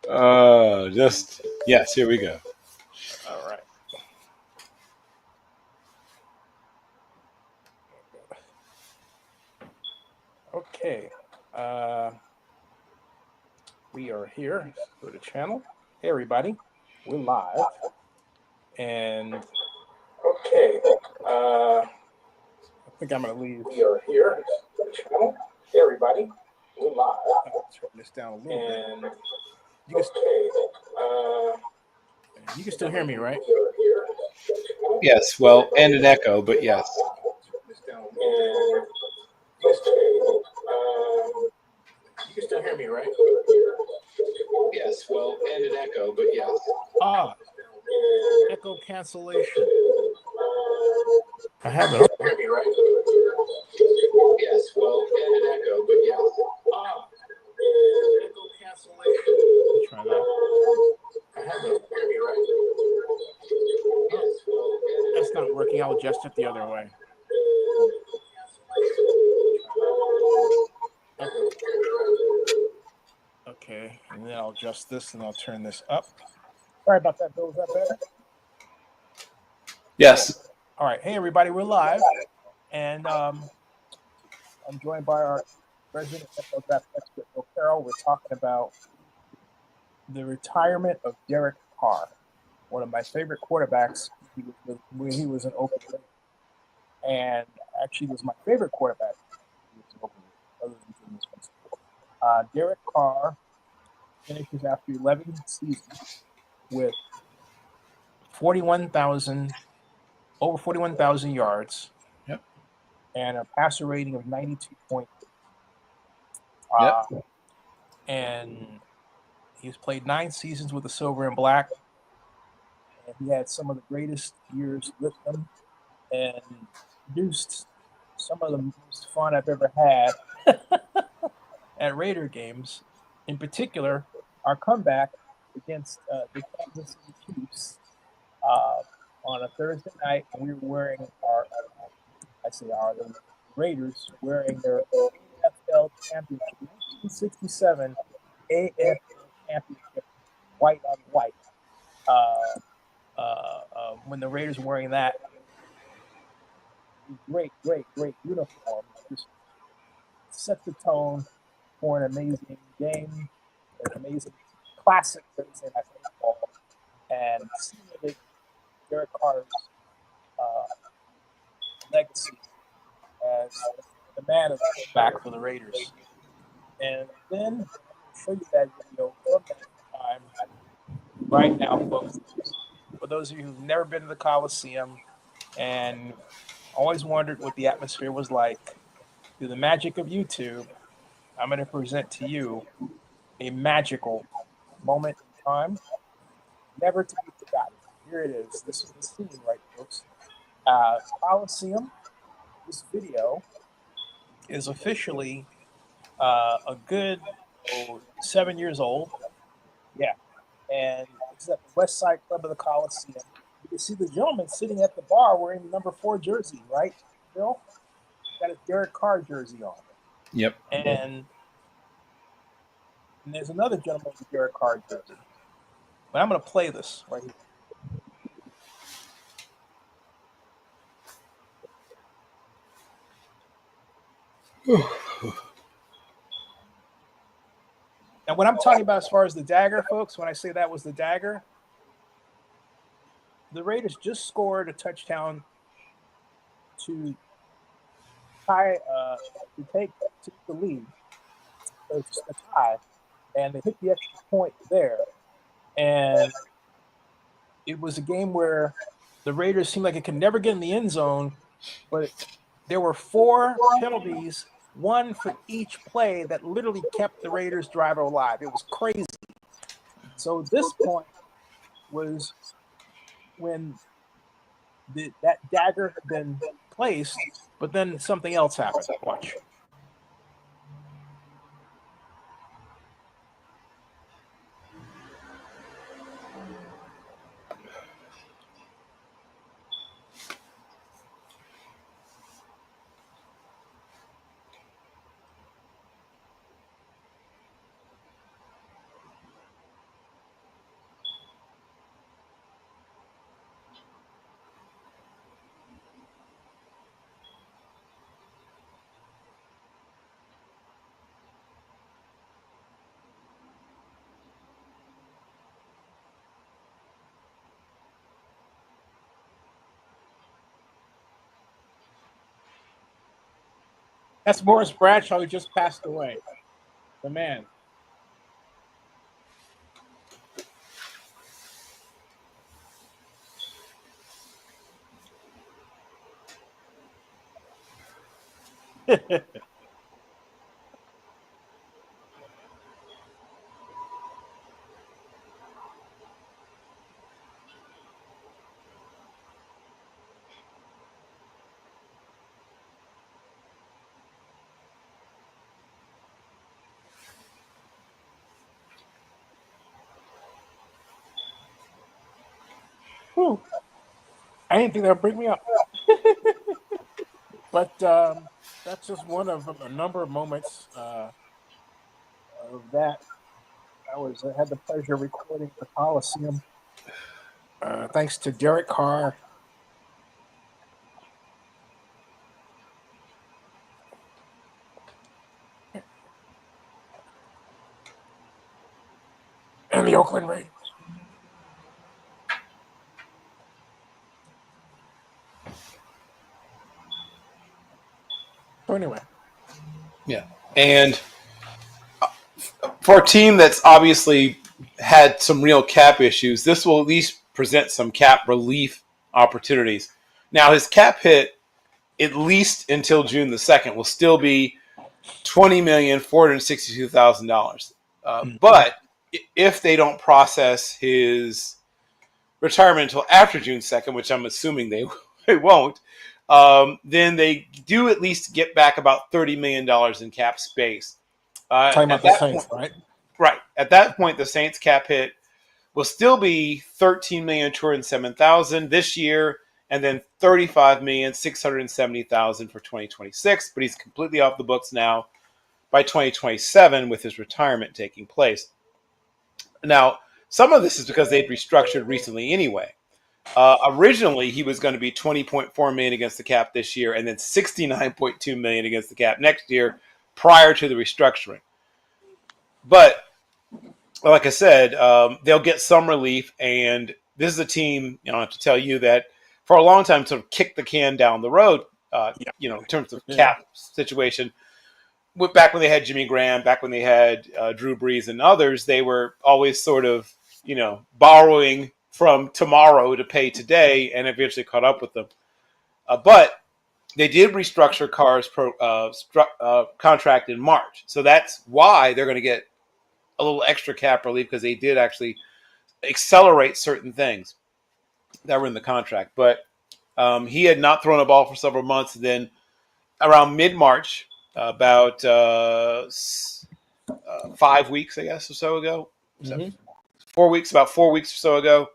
Yes, here we go. All right. Okay. We are here. Go to channel. Hey, everybody. We're live. And okay. I think I'm going to leave. We are here. Go to channel. Hey, everybody. We're live. Turn this down a little bit. You can still hear me, right? Yes, well, and an echo, but yes. You can still hear me, right? Yes, well, and an echo, but yes. Echo cancellation. I have it on. Hear me, right? Yes, well, and an echo, but yes. Echo cancellation. Let me try that. I have it. Hear me, right? That's not working. I'll adjust it the other way. Okay, and then I'll adjust this and I'll turn this up. Sorry about that, Bill. Is that better? Yes. All right. Hey, everybody. We're live. And I'm joined by our resident NFL draft expert, Bill Carroll. We're talking about the retirement of Derek Carr, one of my favorite quarterbacks when he was in Oakland. And actually was my favorite quarterback when he was in Oakland, other than Jameis Winston. Derek Carr finishes after 11 seasons with over 41,000 yards. Yep. And a passer rating of 92.8. Yep. And he's played 9 seasons with the Silver and Black. And he had some of the greatest years with them and produced some of the most fun I've ever had at Raider games. In particular, our comeback against the Kansas City Chiefs on a Thursday night. We were wearing the Raiders wearing their AFL championship, 1967 AFL championship, white on white. When the Raiders were wearing that, great uniform, just set the tone for an amazing game, an amazing classic Thursday night football, and cemented Derek Carr's legacy as the man of the back for the Raiders. And then I'm going to show you that video from that time right now, folks. For those of you who've never been to the Coliseum and always wondered what the atmosphere was like, through the magic of YouTube, I'm going to present to you a magical moment in time, never to be forgotten. Here it is. This is the scene, right, folks? Coliseum. This video is officially a good 7 years old. Yeah. And it's at the West Side Club of the Coliseum. You can see the gentleman sitting at the bar wearing the number 4 jersey, right, Bill? Got a Derek Carr jersey on. Yep. And there's another gentleman with a Derek Carr jersey. But I'm going to play this right here. Now, what I'm talking about as far as the dagger, folks, when I say that was the dagger, the Raiders just scored a touchdown to take the lead. It's a tie, and they hit the extra point there. And it was a game where the Raiders seemed like it could never get in the end zone, but there were 4 penalties, one for each play, that literally kept the Raiders' drive alive. It was crazy. So this point was when that dagger had been placed, but then something else happened. Watch. That's Morris Bradshaw, who just passed away. The man. Whew. I didn't think that would bring me up. But that's just one of a number of moments of that. I had the pleasure of recording the Coliseum. Thanks to Derek Carr. And the Oakland Raiders. So anyway. Yeah. And for a team that's obviously had some real cap issues, this will at least present some cap relief opportunities. Now, his cap hit, at least until June the 2nd, will still be $20,462,000. But if they don't process his retirement until after June 2nd, which I'm assuming they won't, then they do at least get back about $30 million in cap space. Talking about the Saints, right? Right. At that point, the Saints cap hit will still be $13,207,000 this year, and then $35,670,000 for 2026. But he's completely off the books now by 2027 with his retirement taking place. Now, some of this is because they'd restructured recently anyway. Originally, he was going to be $20.4 million against the cap this year, and then $69.2 million against the cap next year, prior to the restructuring. But like I said, they'll get some relief, and this is a team, I don't have to tell you, that for a long time sort of kicked the can down the road, in terms of cap situation. Back when they had Jimmy Graham, back when they had Drew Brees and others, they were always sort of, borrowing from tomorrow to pay today, and eventually caught up with them. But they did restructure Carr's contract in March. So that's why they're going to get a little extra cap relief, because they did actually accelerate certain things that were in the contract. But he had not thrown a ball for several months. And then around mid-March, about 5 weeks, I guess, or so ago. Mm-hmm. 4 weeks, about 4 weeks or so ago.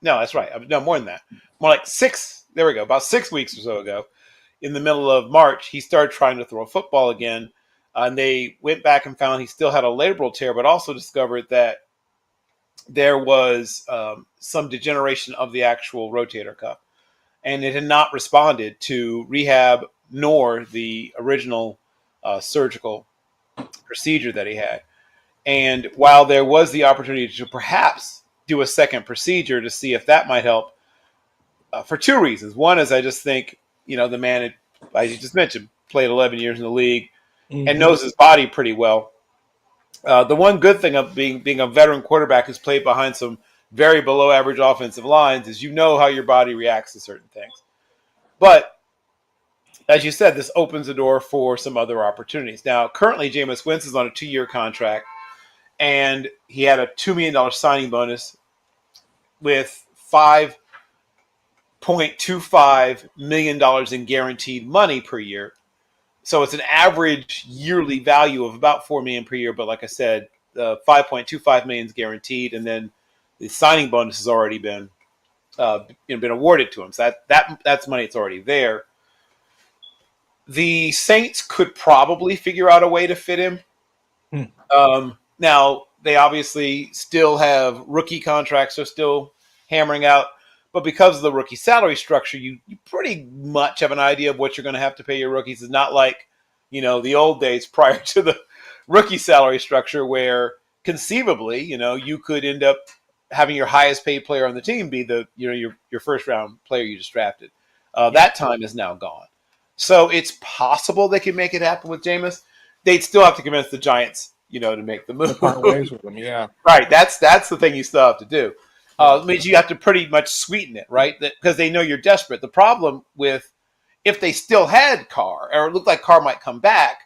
No, that's right. No, more than that. More like 6. There we go. About 6 weeks or so ago, in the middle of March, he started trying to throw a football again. And they went back and found he still had a labral tear, but also discovered that there was some degeneration of the actual rotator cuff. And it had not responded to rehab nor the original surgical procedure that he had. And while there was the opportunity to perhaps do a second procedure to see if that might help, for two reasons. One is I just think, the man had, as you just mentioned, played 11 years in the league and knows his body pretty well. The one good thing of being a veteran quarterback who's played behind some very below average offensive lines is how your body reacts to certain things. But as you said, this opens the door for some other opportunities. Now, currently, Jameis Winston is on a 2-year contract, and he had a $2 million signing bonus with $5.25 million in guaranteed money per year. So it's an average yearly value of about $4 million per year. But like I said, the $5.25 million is guaranteed, and then the signing bonus has already been awarded to him. So that's money that's already there. The Saints could probably figure out a way to fit him. Now, they obviously still have rookie contracts, they're still hammering out. But because of the rookie salary structure, you pretty much have an idea of what you're going to have to pay your rookies. It's not like, the old days prior to the rookie salary structure where conceivably, you could end up having your highest paid player on the team be your first round player you just drafted. That time is now gone. So it's possible they can make it happen with Jameis. They'd still have to convince the Giants, to make the move. Part ways with them, yeah. Right. That's the thing you still have to do. It means you have to pretty much sweeten it, right? Because they know you're desperate. The problem with if they still had Carr, or it looked like Carr might come back,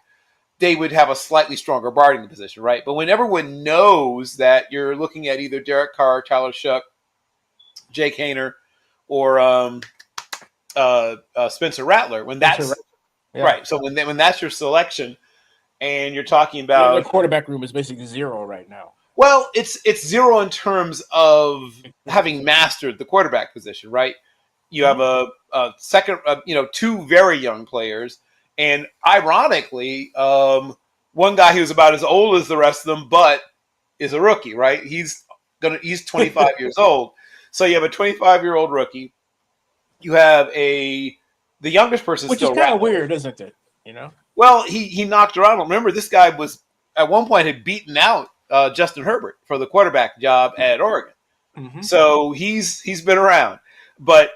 they would have a slightly stronger bargaining position, right? But when everyone knows that you're looking at either Derek Carr, Tyler Shuck, Jake Haener, or Spencer Rattler, when that's right. So when that's your selection, and you're talking about the quarterback room is basically zero right now. Well, it's zero in terms of having mastered the quarterback position, right? You have a second, two very young players, and ironically, one guy who's about as old as the rest of them, but is a rookie, right? He's 25 years old, so you have a 25-year-old rookie. You have the youngest person, which still is kind of weird, isn't it? Well, he knocked around. Remember, this guy was at one point had beaten out Justin Herbert for the quarterback job at Oregon. Mm-hmm. So he's been around. But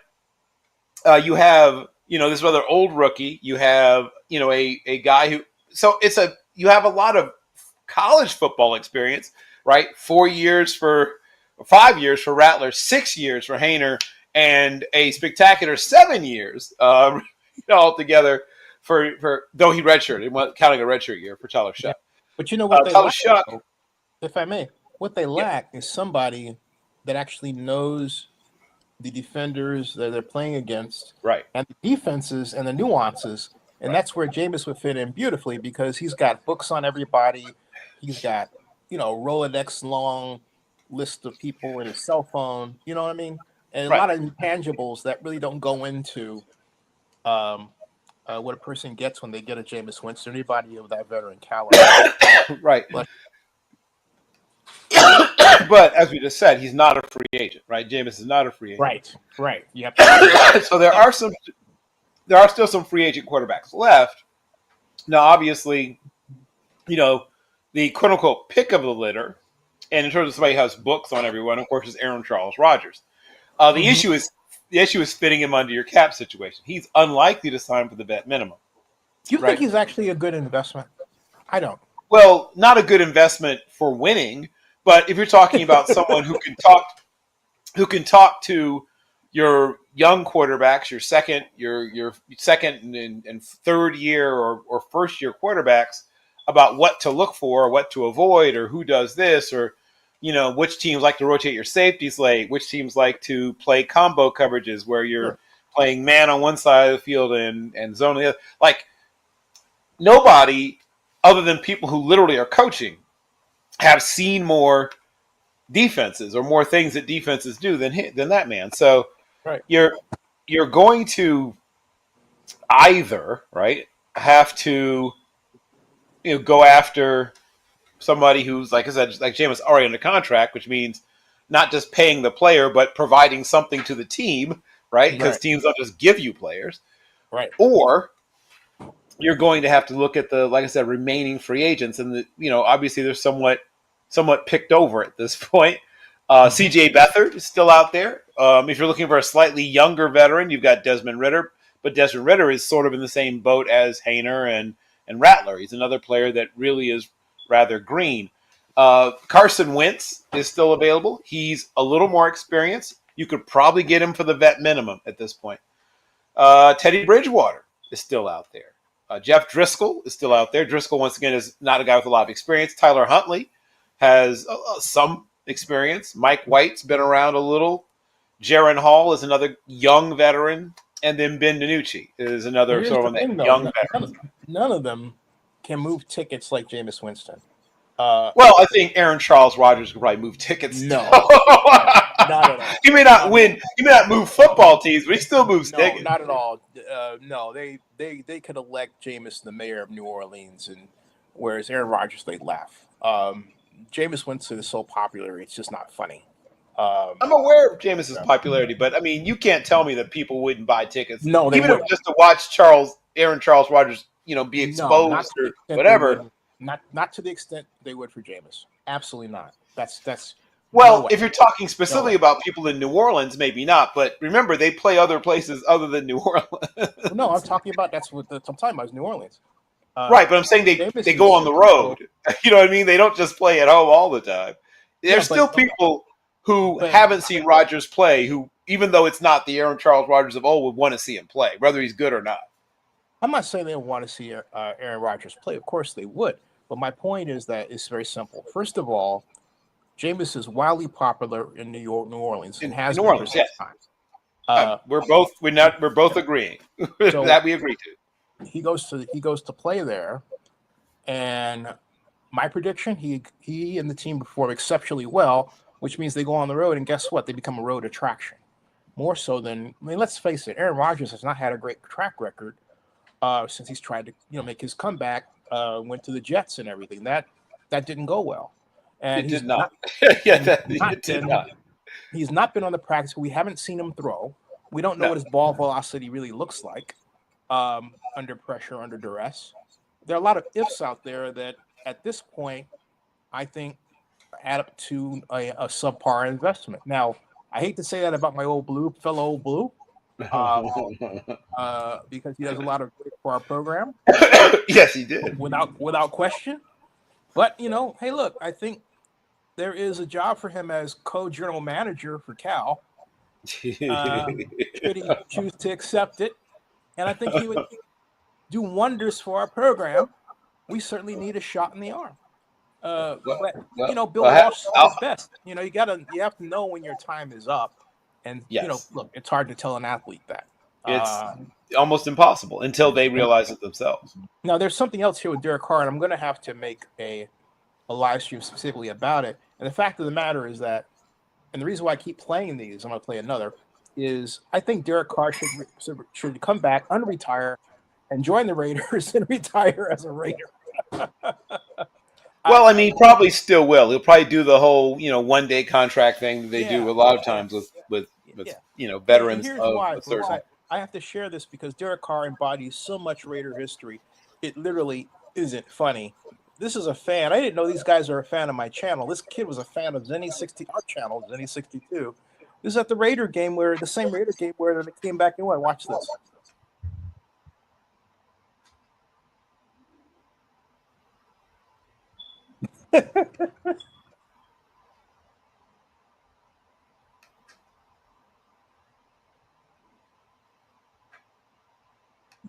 you have, this rather old rookie. You have, a guy who – so you have a lot of college football experience, right? 5 years for Rattler, 6 years for Haener, and a spectacular 7 years altogether for though he redshirted, counting a redshirt year for Tyler Shuck. But you know what Tyler Shuck, if I may, what they lack is somebody that actually knows the defenders that they're playing against, right, and the defenses and the nuances, and that's where Jameis would fit in beautifully because he's got books on everybody. He's got, Rolodex long list of people in his cell phone. You know what I mean? And a lot of intangibles that really don't go into what a person gets when they get a Jameis Winston, anybody of that veteran caliber. Right. But as we just said, he's not a free agent, right? Jameis is not a free agent. Right. You have to so there are still some free agent quarterbacks left. Now, obviously, the quote unquote pick of the litter, and in terms of somebody who has books on everyone, of course, is Aaron Charles Rodgers. The issue is fitting him under your cap situation. He's unlikely to sign for the vet minimum. Do you think he's actually a good investment? I don't. Well, not a good investment for winning, but if you're talking about someone who can talk to your young quarterbacks, your second and third year or first year quarterbacks about what to look for, or what to avoid, or who does this, or which teams like to rotate your safeties late, which teams like to play combo coverages where you're playing man on one side of the field and zone on the other. Like, nobody other than people who literally are coaching have seen more defenses or more things that defenses do than that man. So you're going to either have to go after somebody who's, like I said, like Jameis, already under contract, which means not just paying the player but providing something to the team, right? Because teams don't just give you players, right? Or you're going to have to look at the, like I said, remaining free agents, and obviously they're somewhat picked over at this point. C.J. Beathard is still out there. If you're looking for a slightly younger veteran, you've got Desmond Ridder, but Desmond Ridder is sort of in the same boat as Haener and Rattler. He's another player that really is rather green. Carson Wentz is still available. He's a little more experienced. You could probably get him for the vet minimum at this point. Teddy Bridgewater is still out there. Jeff Driscoll is still out there. Driscoll, once again, is not a guy with a lot of experience. Tyler Huntley has some experience. Mike White's been around a little. Jaron Hall is another young veteran. And then Ben DiNucci is another sort of young veteran. None of them can move tickets like Jameis Winston. Well, I think Aaron Charles Rodgers could probably move tickets. No, not at all. He may not win. He may not move football teams, but he still moves tickets. Not at all. No, they could elect Jameis the mayor of New Orleans, and whereas Aaron Rodgers, they'd laugh. Jameis Winston is so popular, it's just not funny. I'm aware of Jameis's popularity, but I mean, you can't tell me that people wouldn't buy tickets. No, they even if just to watch Aaron Charles Rodgers, be exposed or whatever. Not to the extent they would for Jameis. Absolutely not. That's Well, No way. if you're talking No specifically way. about people in New Orleans, maybe not. But remember, they play other places other than New Orleans. No, I'm talking about that's what I'm talking about is New Orleans. Right, but I'm saying they Jameis go on is the road. You know what I mean? They don't just play at home all the time. yeah, There's still people who but haven't seen Rodgers play, who, even though it's not the Aaron Charles Rodgers of old, would want to see him play, whether he's good or not. I'm not saying they don't want to see Aaron Rodgers play. Of course they would. But my point is that it's very simple. First of all, Jameis is wildly popular in New Orleans, and In has New been for Orleans, some yes. time. Uh, We're both agreeing so that we agree to. he goes to play there, and my prediction, he and the team perform exceptionally well, which means they go on the road, and guess what? They become a road attraction. More so than, I mean, let's face it, Aaron Rodgers has not had a great track record since he's tried to make his comeback. Went to the Jets and everything. That didn't go well, and It he's did not. not It did been not. he's not been on the practice. We haven't seen him throw. We don't know No. what his ball velocity really looks like under pressure, under duress. There are a lot of ifs out there that at this point I think add up to a subpar investment. Now, I hate to say that about my old blue, uh, because he does a lot of great for our program, Yes, he did. without question. But hey, look, I think there is a job for him as co-general manager for Cal. Should he choose to accept it, and I think he would do wonders for our program. We certainly need a shot in the arm. But Bill Walsh said it best. You have to know when your time is up, and Yes. look, it's hard to tell an athlete that. It's almost impossible until they realize it themselves. Now, there's something else here with Derek Carr, and I'm going to have to make a live stream specifically about it. And the fact of the matter is that, and the reason why I keep playing these, I'm going to play another, is I think Derek Carr should come back, unretire, and join the Raiders and retire as a Raider. Well, I mean, he probably still will. He'll probably do the whole, 1-day contract thing that they do a lot of times with veterans. Here's why, folks. I have to share this because Derek Carr embodies so much Raider history. It literally isn't funny. This is a fan. I didn't know these guys are a fan of my channel. This kid was a fan of our channel, Zenny 62. This is at the same Raider game where they came back and won. Watch this.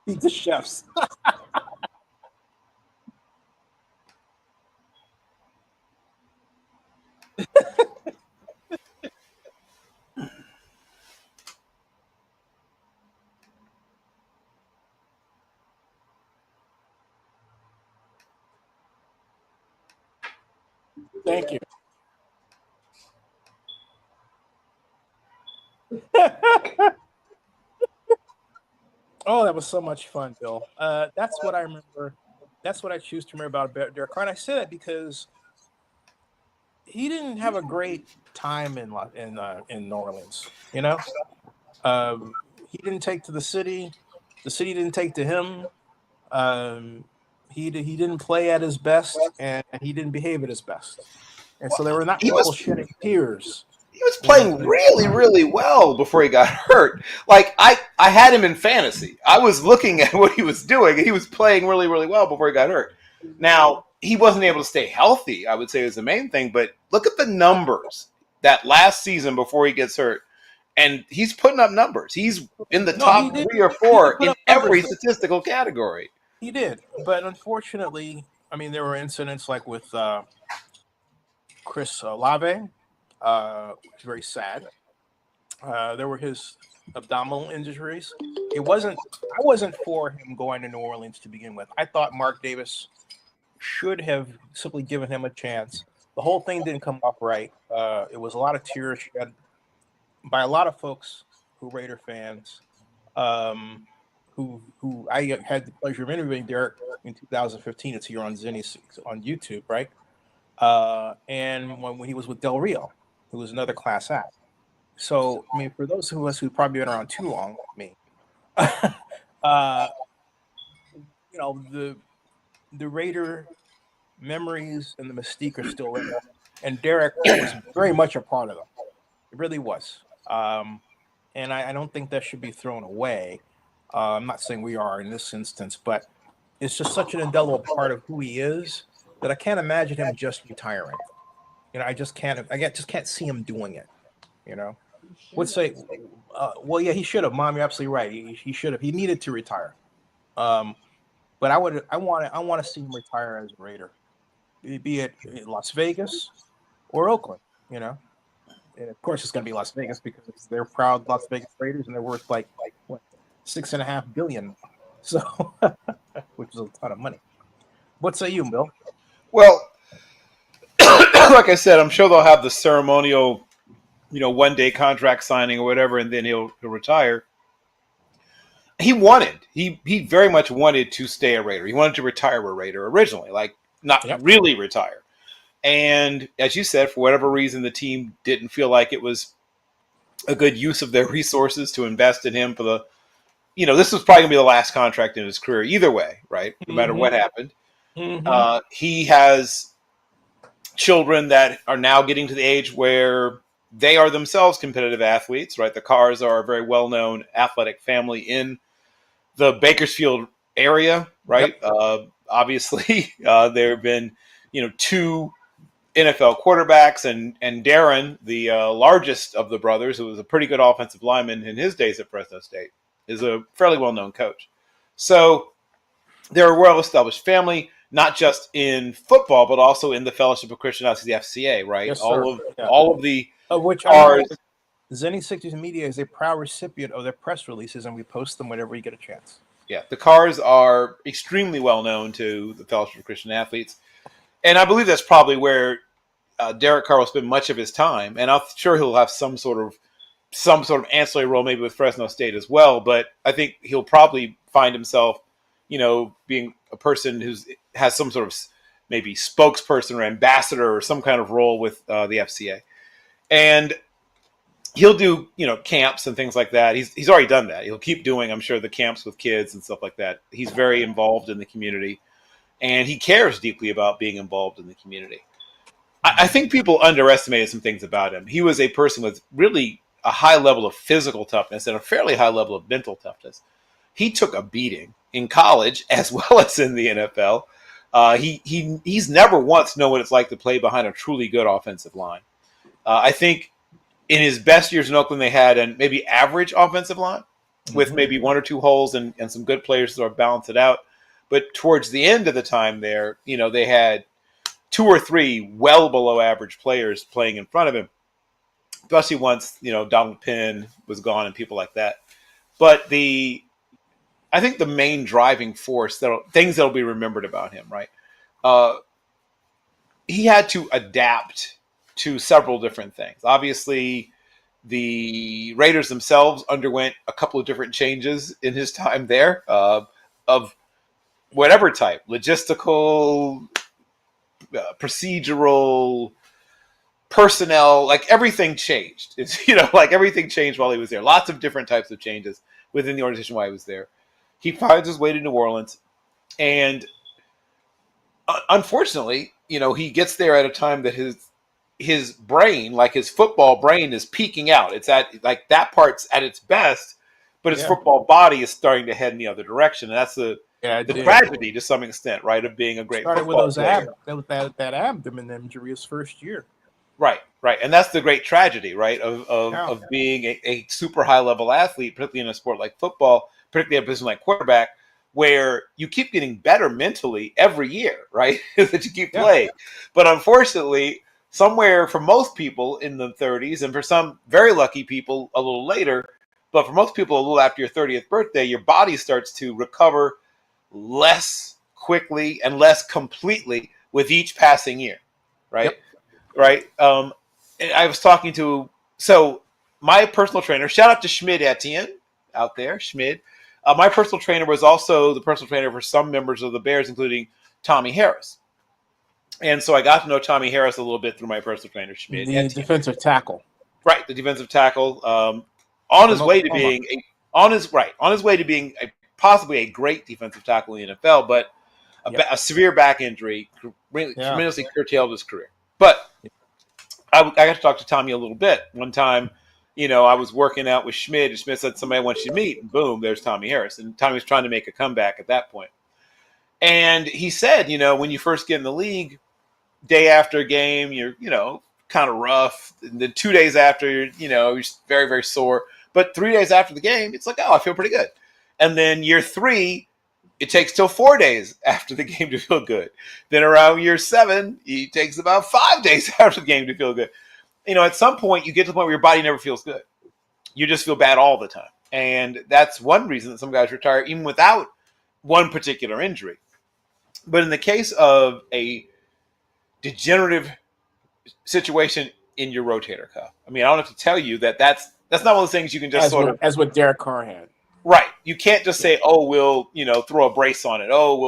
Beat the chefs. Thank you. Oh, that was so much fun, Bill. That's what I remember. That's what I choose to remember about Derek Carr. And I say that because he didn't have a great time in New Orleans. He didn't take to the city. The city didn't take to him. He didn't play at his best, and he didn't behave at his best. And so there were not people shedding tears. He was playing really, really well before he got hurt. Like, I had him in fantasy. I was looking at what he was doing, and he was playing really, really well before he got hurt. Now, he wasn't able to stay healthy, I would say, is the main thing. But look at the numbers that last season before he gets hurt. And he's putting up numbers. He's in the top 3 or 4 in every statistical category. He did. But unfortunately, I mean, there were incidents like with Chris Olave, which is very sad. There were his abdominal injuries. I wasn't for him going to New Orleans to begin with. I thought Mark Davis should have simply given him a chance. The whole thing didn't come off right. It was a lot of tears shed by a lot of folks who Raider fans, who I had the pleasure of interviewing Derek in 2015. It's here on Zenny on YouTube, right? And when he was with Del Rio, who was another class act. So, I mean, for those of us who've probably been around too long, like me, the Raider memories and the mystique are still there. And Derek was very much a part of them. It really was. And I don't think that should be thrown away. I'm not saying we are in this instance, but it's just such an indelible part of who he is that I can't imagine him just retiring. I just can't. Just can't see him doing it. Would say, well, yeah, he should have. Mom, you're absolutely right. He should have. He needed to retire. But I want to see him retire as a Raider, be it in Las Vegas or Oakland. And of course it's going to be Las Vegas because they're proud Las Vegas Raiders and they're worth like what, $6.5 billion. So, which is a ton of money. What say you, Bill? Well, like I said, I'm sure they'll have the ceremonial, 1-day contract signing or whatever, and then he'll retire. He very much wanted to stay a Raider. He wanted to retire a Raider originally, like not really retire. And as you said, for whatever reason, the team didn't feel like it was a good use of their resources to invest in him for the, this was probably going to be the last contract in his career either way, right? No matter what happened. Mm-hmm. He has children that are now getting to the age where they are themselves competitive athletes, right? The Carrs are a very well-known athletic family in the Bakersfield area, right? Yep. Obviously, there have been, 2 NFL quarterbacks, and Darren, the largest of the brothers, who was a pretty good offensive lineman in his days at Fresno State, is a fairly well-known coach. So they're a well-established family, not just in football, but also in the Fellowship of Christian Athletes, the FCA, right? Yes, all of the which Zenny 60s Media is a proud recipient of their press releases, and we post them whenever we get a chance. Yeah, the Carrs are extremely well known to the Fellowship of Christian Athletes, and I believe that's probably where Derek Carr will spend much of his time, and I'm sure he'll have some sort of ancillary role, maybe with Fresno State as well. But I think he'll probably find himself, being a person who has some sort of maybe spokesperson or ambassador or some kind of role with the FCA, and he'll do camps and things like that. He's already done that. He'll keep doing, I'm sure, the camps with kids and stuff like that. He's very involved in the community, and he cares deeply about being involved in the community. I think people underestimated some things about him. He was a person with really a high level of physical toughness and a fairly high level of mental toughness. He took a beating in college as well as in the NFL. He's never once known what it's like to play behind a truly good offensive line. I think in his best years in Oakland, they had an maybe average offensive line with maybe 1 or 2 holes and some good players to sort of balance it out. But towards the end of the time there, they had 2 or 3 well below average players playing in front of him, especially once, Donald Penn was gone and people like that. But I think the main driving force, things that'll be remembered about him, right? He had to adapt to several different things. Obviously, the Raiders themselves underwent a couple of different changes in his time there, of whatever type, logistical, procedural, personnel, like everything changed. It's, everything changed while he was there. Lots of different types of changes within the organization while he was there. He finds his way to New Orleans, and unfortunately, he gets there at a time that his brain, like his football brain, is peaking out. It's at that part's at its best, but his football body is starting to head in the other direction, and that's the tragedy to some extent, right, of being a great football player. With that abdomen injury his first year. Right, and that's the great tragedy, right, of being a super high level athlete, particularly in a sport like football, particularly a position like quarterback, where you keep getting better mentally every year, right, that you keep playing. But unfortunately, somewhere for most people in the 30s, and for some very lucky people a little later, but for most people a little after your 30th birthday, your body starts to recover less quickly and less completely with each passing year, right? Yep. Right. I was talking to my personal trainer. Shout out to Schmid Etienne out there, Schmid. My personal trainer was also the personal trainer for some members of the Bears, including Tommy Harris. And so I got to know Tommy Harris a little bit through my personal trainer, Schmid. The defensive tackle. Right, the defensive tackle. On his way to being possibly a great defensive tackle in the NFL, but a severe back injury tremendously curtailed his career. But I got to talk to Tommy a little bit. One time, I was working out with Schmidt, and Schmidt said somebody wants you to meet, and boom, there's Tommy Harris. And Tommy was trying to make a comeback at that point. And he said, when you first get in the league, day after a game, you're, kind of rough. And then 2 days after, you're very, very sore. But 3 days after the game, it's like, oh, I feel pretty good. And then year 3, it takes till 4 days after the game to feel good. Then around year 7, it takes about 5 days after the game to feel good. At some point, you get to the point where your body never feels good. You just feel bad all the time. And that's one reason that some guys retire even without one particular injury. But in the case of a degenerative situation in your rotator cuff, I don't have to tell you that that's not one of those things you can just as what Derek Carr had. Right. You can't just say, oh, we'll, throw a brace on it. Oh,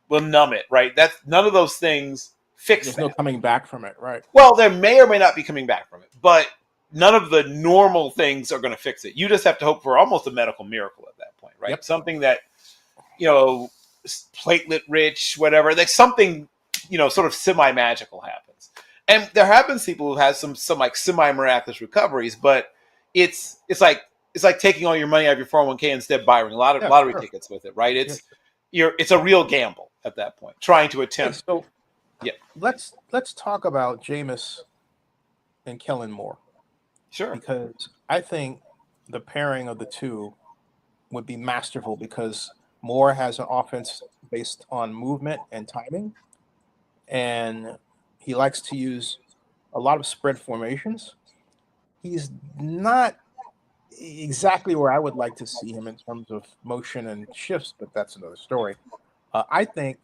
we'll numb it, right? That's none of those things fix There's that. no coming back from it, right? Well, there may or may not be coming back from it, but none of the normal things are going to fix it. You just have to hope for almost a medical miracle at that point, right? Yep. Something that, platelet rich, whatever, like something, sort of semi-magical happens. And there have been people who have some like semi-miraculous recoveries, but it's like taking all your money out of your 401k instead of buying lottery tickets with it, right? It's a real gamble at that point, trying to attempt. So let's talk about Jameis and Kellen Moore. Sure. Because I think the pairing of the two would be masterful because Moore has an offense based on movement and timing, and he likes to use a lot of spread formations. He's not exactly where I would like to see him in terms of motion and shifts, but that's another story. I think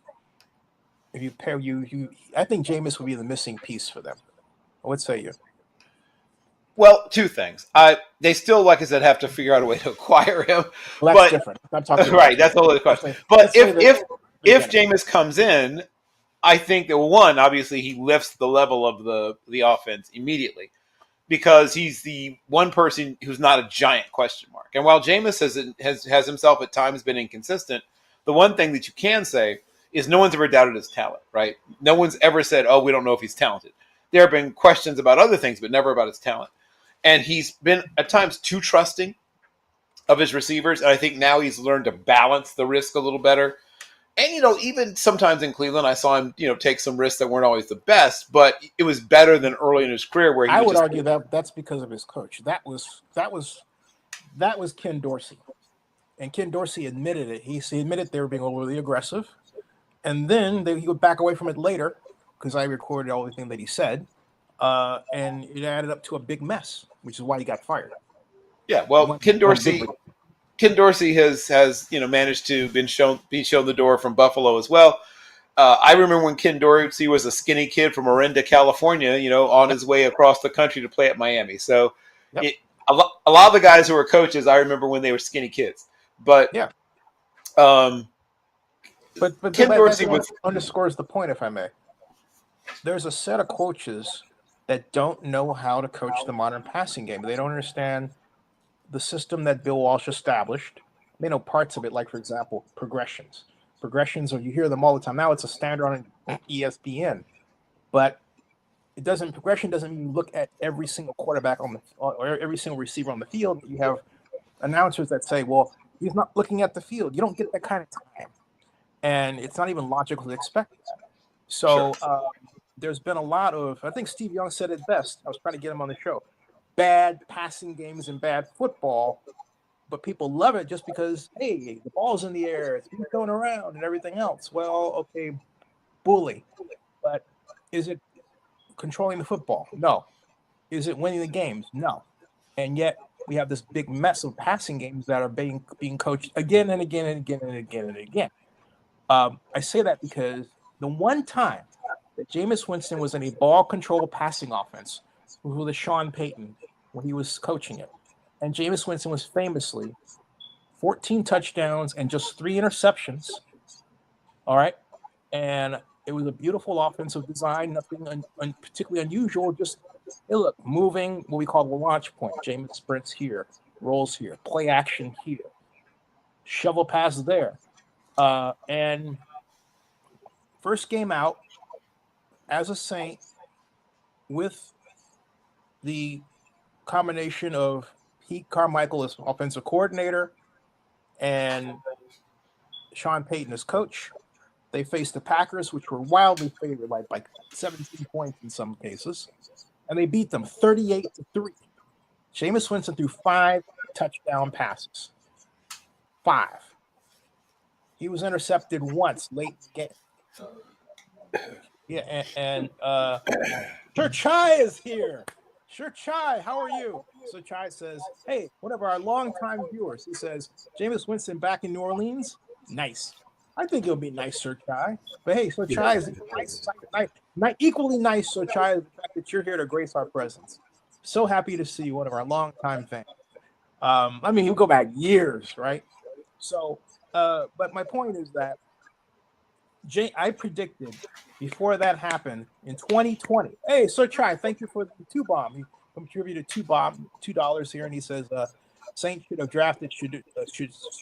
if you pair I think Jameis would be the missing piece for them. What say you? Well, two things. They still, like I said, have to figure out a way to acquire him. Well, that's different. I'm talking right. That's a whole other question. But if Jameis comes in, I think that one, obviously, he lifts the level of the offense immediately because he's the one person who's not a giant question mark. And while Jameis has himself at times been inconsistent, the one thing that you can say is no one's ever doubted his talent, right? No one's ever said, oh, we don't know if he's talented. There have been questions about other things, but never about his talent. And he's been at times too trusting of his receivers. And I think now he's learned to balance the risk a little better. And, even sometimes in Cleveland, I saw him, take some risks that weren't always the best, but it was better than early in his career where I would argue that that's because of his coach. That was Ken Dorsey. And Ken Dorsey admitted it. He admitted they were being overly aggressive. And then he would back away from it later because I recorded everything that he said. And it added up to a big mess, which is why he got fired. Yeah, well, Ken Dorsey has managed to be shown the door from Buffalo as well. I remember when Ken Dorsey was a skinny kid from Orinda, California, on his way across the country to play at Miami. So a lot of the guys who were coaches, I remember when they were skinny kids. But yeah, but Ken Dorsey underscores the point, if I may. There's a set of coaches that don't know how to coach the modern passing game. They don't understand the system that Bill Walsh established. They know parts of it, like, for example, progressions. Progressions, you hear them all the time. Now it's a standard on ESPN. But progression doesn't mean you look at every single quarterback or every single receiver on the field. You have announcers that say, well, he's not looking at the field. You don't get that kind of time. And it's not even logical to expect that. So there's been a lot of, I think Steve Young said it best. I was trying to get him on the show. Bad passing games and bad football, but people love it just because, hey, the ball's in the air, it's being thrown around and everything else. Well, okay, bully. But is it controlling the football? No. Is it winning the games? No. And yet we have this big mess of passing games that are being coached again and again and again and again and again. I say that because the one time that Jameis Winston was in a ball control passing offense with Sean Payton when he was coaching it. And Jameis Winston was famously 14 touchdowns and just 3 interceptions. All right. And it was a beautiful offensive design, nothing particularly unusual. Just, hey, look, moving what we call the launch point. Jameis sprints here, rolls here, play action here, shovel pass there. And first game out, as a Saint, with the combination of Pete Carmichael as offensive coordinator and Sean Payton as coach. They faced the Packers, which were wildly favored, like 17 points in some cases, and they beat them 38-3. Jameis Winston threw 5 touchdown passes. 5. He was intercepted once late in the game. Yeah, and Sir Chai is here. Sir Chai, how are you? So Chai says, hey, one of our longtime viewers. He says, Jameis Winston back in New Orleans? Nice. I think it'll be nice, Sir Chai. But hey, Sir Chai is equally nice, Sir Chai, is the fact that you're here to grace our presence. So happy to see you, one of our longtime fans. I mean, he'll go back years, right? So, but my point is that I predicted before that happened in 2020. Hey, Sir Chai, thank you for the 2-bomb. He contributed $2 here, and he says Saints should have drafted Shedeur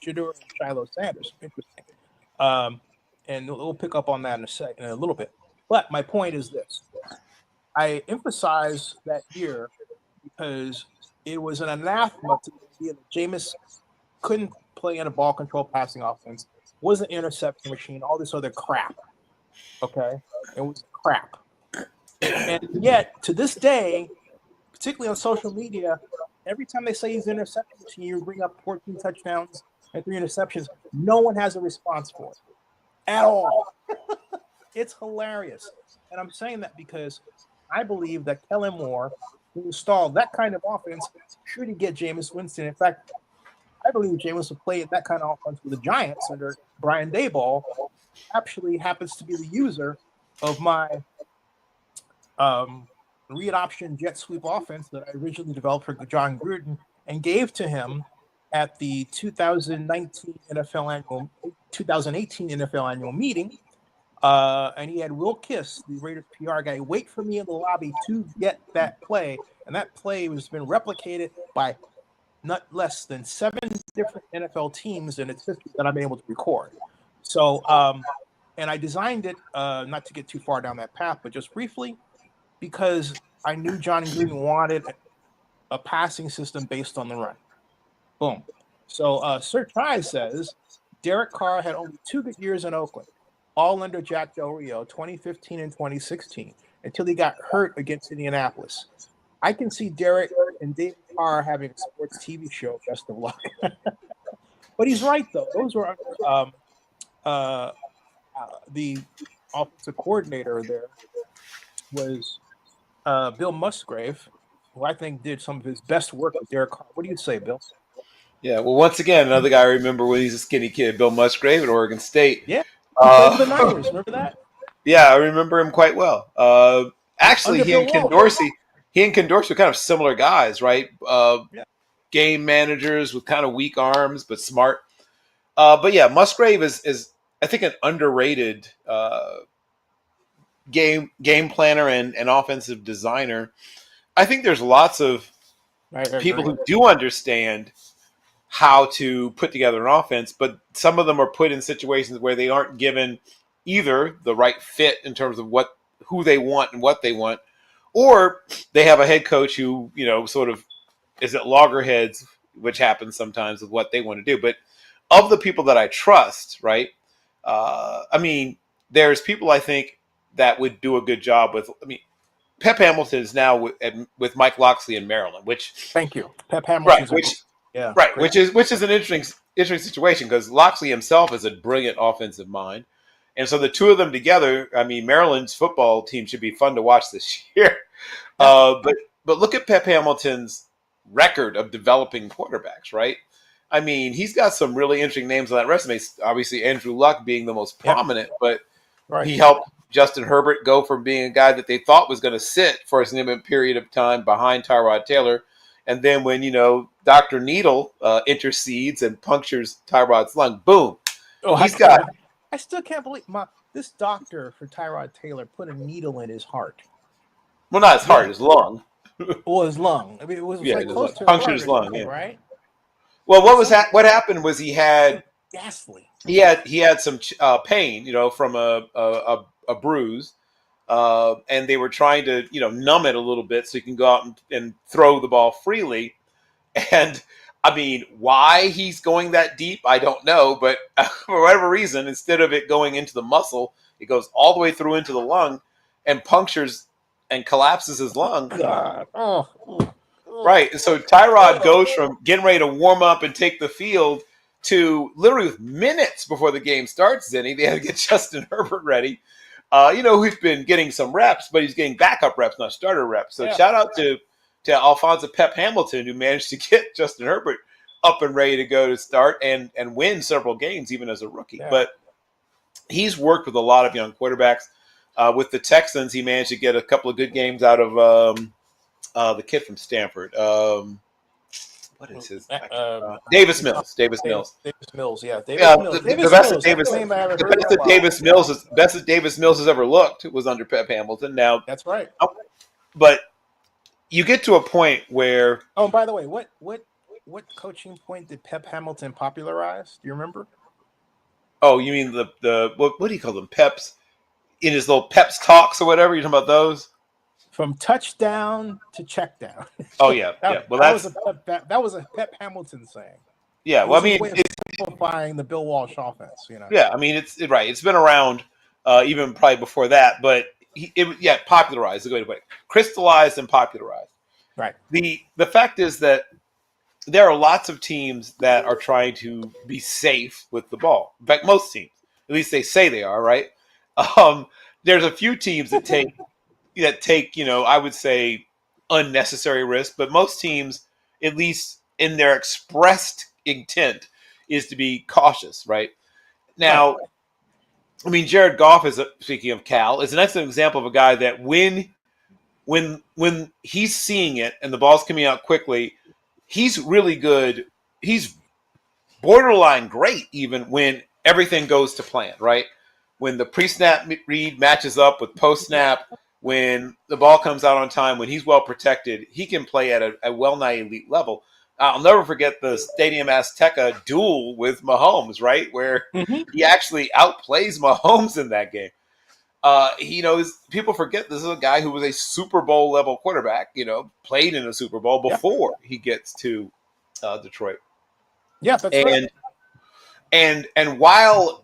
and Shiloh Sanders. Interesting. And we'll pick up on that in a little bit. But my point is this: I emphasize that year because it was an anathema to the idea that Jameis couldn't play in a ball control passing offense, was an interception machine, all this other crap. Okay? It was crap. And yet, to this day, particularly on social media, every time they say he's an interception machine, you bring up 14 touchdowns and 3 interceptions, no one has a response for it at all. It's hilarious. And I'm saying that because I believe that Kellen Moore, who installed that kind of offense, should get Jameis Winston. In fact, I believe Jameis will play that kind of offense with the Giants under Brian Daboll. Actually happens to be the user of my read option jet sweep offense that I originally developed for John Gruden and gave to him at the 2018 NFL annual meeting. And he had Will Kiss, the Raiders PR guy, wait for me in the lobby to get that play. And that play has been replicated by not less than 7 different NFL teams in its history that I've been able to record. So, and I designed it, not to get too far down that path, but just briefly, because I knew John Gruden wanted a passing system based on the run. Boom. So Sir Ty says Derek Carr had only 2 good years in Oakland, all under Jack Del Rio, 2015 and 2016, until he got hurt against Indianapolis. I can see Derek and David Carr having a sports TV show. Best of luck. But he's right, though. Those were the offensive coordinator there was Bill Musgrave, who I think did some of his best work with Derek Carr. What do you say, Bill? Yeah, well, once again, another guy I remember when he's a skinny kid, Bill Musgrave at Oregon State. Yeah, he played for the Niners. Remember that? Yeah, I remember him quite well. Actually, he and Ken Dorsey were kind of similar guys, right? Game managers with kind of weak arms but smart. But yeah, Musgrave is I think an underrated game planner and offensive designer. I think there's lots of people who do understand how to put together an offense, but some of them are put in situations where they aren't given either the right fit in terms of who they want and what they want, or they have a head coach who, sort of is at loggerheads, which happens sometimes with what they want to do. But of the people that I trust, right, there's people I think that would do a good job with, Pep Hamilton is now with Mike Locksley in Maryland, which thank you, Pep Hamilton, which is an interesting situation because Locksley himself is a brilliant offensive mind, and so the two of them together, Maryland's football team should be fun to watch this year. But look at Pep Hamilton's record of developing quarterbacks, right? He's got some really interesting names on that resume. Obviously, Andrew Luck being the most prominent, but he helped Justin Herbert go from being a guy that they thought was going to sit for a significant period of time behind Tyrod Taylor. And then when, Dr. Needle intercedes and punctures Tyrod's lung, boom. I still can't believe this doctor for Tyrod Taylor put a needle in his heart. Well, not his heart, his lung. Well, his lung. It was like close to punctured his lung, right? Well, what happened was he had ghastly. He had some pain, from a bruise, and they were trying to, numb it a little bit so you can go out and throw the ball freely. And I mean, why he's going that deep, I don't know. But for whatever reason, instead of it going into the muscle, it goes all the way through into the lung and punctures and collapses his lung. God. Right. And so Tyrod goes from getting ready to warm up and take the field to literally with minutes before the game starts, Zenny, they had to get Justin Herbert ready. Who's been getting some reps, but he's getting backup reps, not starter reps. So shout out to Alphonso Pep Hamilton, who managed to get Justin Herbert up and ready to go to start and win several games, even as a rookie. Yeah. But he's worked with a lot of young quarterbacks. With the Texans, he managed to get a couple of good games out of the kid from Stanford. What is his name? Davis Mills. Davis Mills. Yeah. The best that Davis Mills has ever looked was under Pep Hamilton. Now that's right. But you get to a point where. Oh, and by the way, what coaching point did Pep Hamilton popularize? Do you remember? Oh, you mean the what do you call them? Peps in his little Peps talks or whatever. You're talking about those. From touchdown to check down. Oh yeah, yeah. Well, that was a Pep Hamilton saying. Yeah, well, I mean, it's simplifying the Bill Walsh offense. Yeah, I mean, it's right. It's been around even probably before that, but popularized is a good way to put it. Crystallized and popularized. Right. The fact is that there are lots of teams that are trying to be safe with the ball. In fact, most teams, at least they say they are, right? There's a few teams that take. I would say unnecessary risk, but most teams, at least in their expressed intent, is to be cautious, right? Now, I mean, Jared Goff speaking of Cal, is an excellent example of a guy that when he's seeing it and the ball's coming out quickly, he's really good. He's borderline great even when everything goes to plan, right? When the pre-snap read matches up with post-snap, when the ball comes out on time, when he's well protected, he can play at a well-nigh elite level. I'll never forget the Stadium Azteca duel with Mahomes, right? Where he actually outplays Mahomes in that game. People forget this is a guy who was a Super Bowl level quarterback, played in a Super Bowl before he gets to Detroit. Yeah, that's right. And while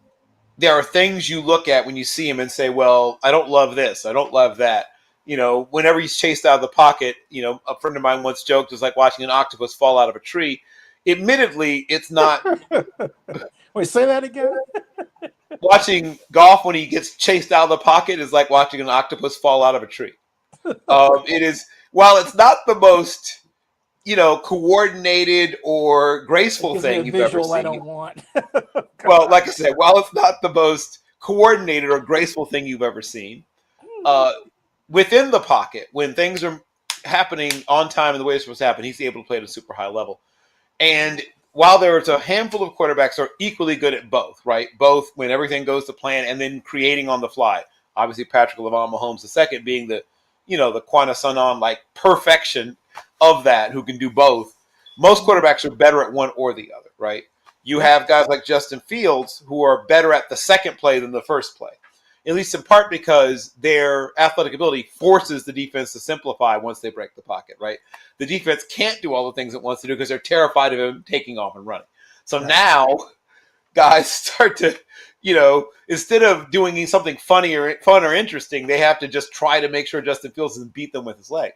there are things you look at when you see him and say, well, I don't love this, I don't love that. Whenever he's chased out of the pocket, a friend of mine once joked, it's like watching an octopus fall out of a tree. Admittedly, it's not. Wait, say that again? Watching Goff when he gets chased out of the pocket is like watching an octopus fall out of a tree. It is, while it's not the most, coordinated or graceful thing you've ever seen. I don't want. Well, like I said, while it's not the most coordinated or graceful thing you've ever seen, within the pocket, when things are happening on time and the way it's supposed to happen, he's able to play at a super high level. And while there's a handful of quarterbacks who are equally good at both, right? Both when everything goes to plan and then creating on the fly. Obviously, Patrick LeVon Mahomes II being the Quanasonon like perfection of that, who can do both. Most quarterbacks are better at one or the other, right? You have guys like Justin Fields who are better at the second play than the first play, at least in part because their athletic ability forces the defense to simplify once they break the pocket, right? The defense can't do all the things it wants to do because they're terrified of him taking off and running. So now guys start to, instead of doing something fun or interesting, they have to just try to make sure Justin Fields doesn't beat them with his leg.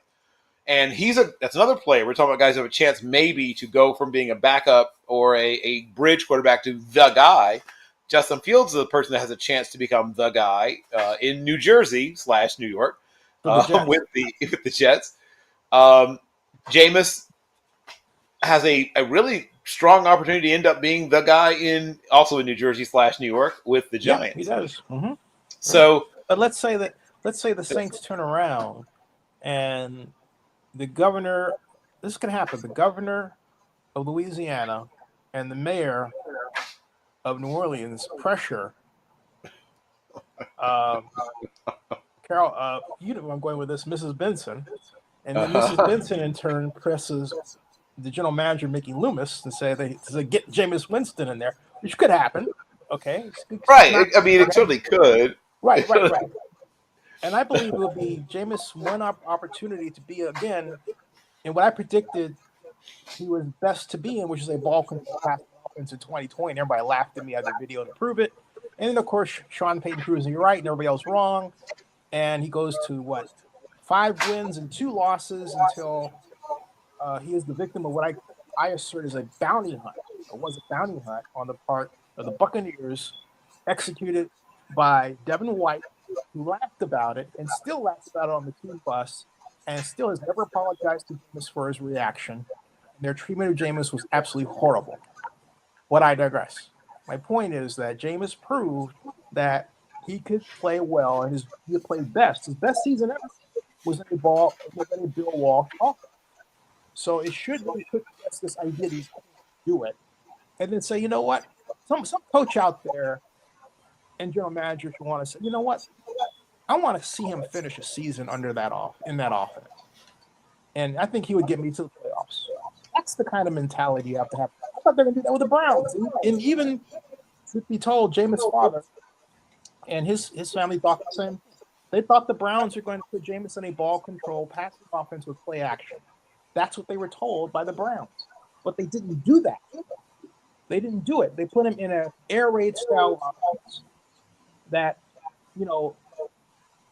And that's another player. We're talking about guys who have a chance maybe to go from being a backup or a bridge quarterback to the guy. Justin Fields is the person that has a chance to become the guy in New Jersey / New York with the Jets. Jameis has a really strong opportunity to end up being the guy also in New Jersey / New York with the Giants. Yeah, he does. Mm-hmm. So, but let's say the Saints turn around and the governor. This can happen. The governor of Louisiana and the mayor of New Orleans pressure. Carol, you know where I'm going with this, Mrs. Benson, and then Mrs. Benson in turn presses the general manager Mickey Loomis and say they get Jameis Winston in there, which could happen. Okay, right. I mean, it certainly could. Right. And I believe it will be Jameis' one opportunity to be again in what I predicted he was best to be in, which is a ball control passing offense in 2020. Everybody laughed at me. I had the video to prove it. And then, of course, Sean Payton proves me right and everybody else wrong. And he goes to what? 5 wins and 2 losses until he is the victim of what I assert is a bounty hunt. It was a bounty hunt on the part of the Buccaneers, executed by Devin White, who laughed about it and still laughs about it on the team bus, and still has never apologized to Jameis for his reaction. Their treatment of Jameis was absolutely horrible. But I digress. My point is that Jameis proved that he could play well, and he could play best. His best season ever was in a Bill Walsh offense. So it should really put this idea that he's going to do it, and then say, you know what, some coach out there and general manager should want to say, you know what, I want to see him finish a season in that offense, and I think he would get me to the playoffs. That's the kind of mentality you have to have. I thought they were going to do that with the Browns, and even truth be told, Jameis' father and his family thought the same. They thought the Browns are going to put Jameis in a ball control passing offense with play action. That's what they were told by the Browns. But they didn't do that. They didn't do it. They put him in an air raid style offense that,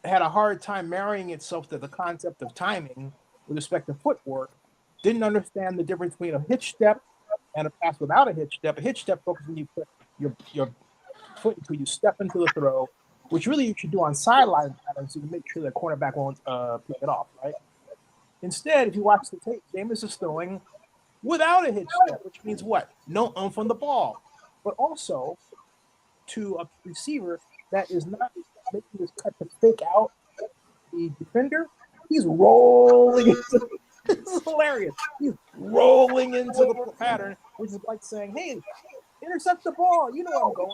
had a hard time marrying itself to the concept of timing with respect to footwork. Didn't understand the difference between a hitch step and a pass without a hitch step. A hitch step focuses when you put your foot until you step into the throw, which really you should do on sideline patterns so you make sure the cornerback won't pick it off, right? Instead, if you watch the tape, Jameis is throwing without a hitch step, which means what? No oomph on the ball, but also to a receiver that is not making this cut to fake out the defender. He's rolling into this is hilarious. He's rolling into the pattern, which is like saying, hey, intercept the ball. You know where I'm going.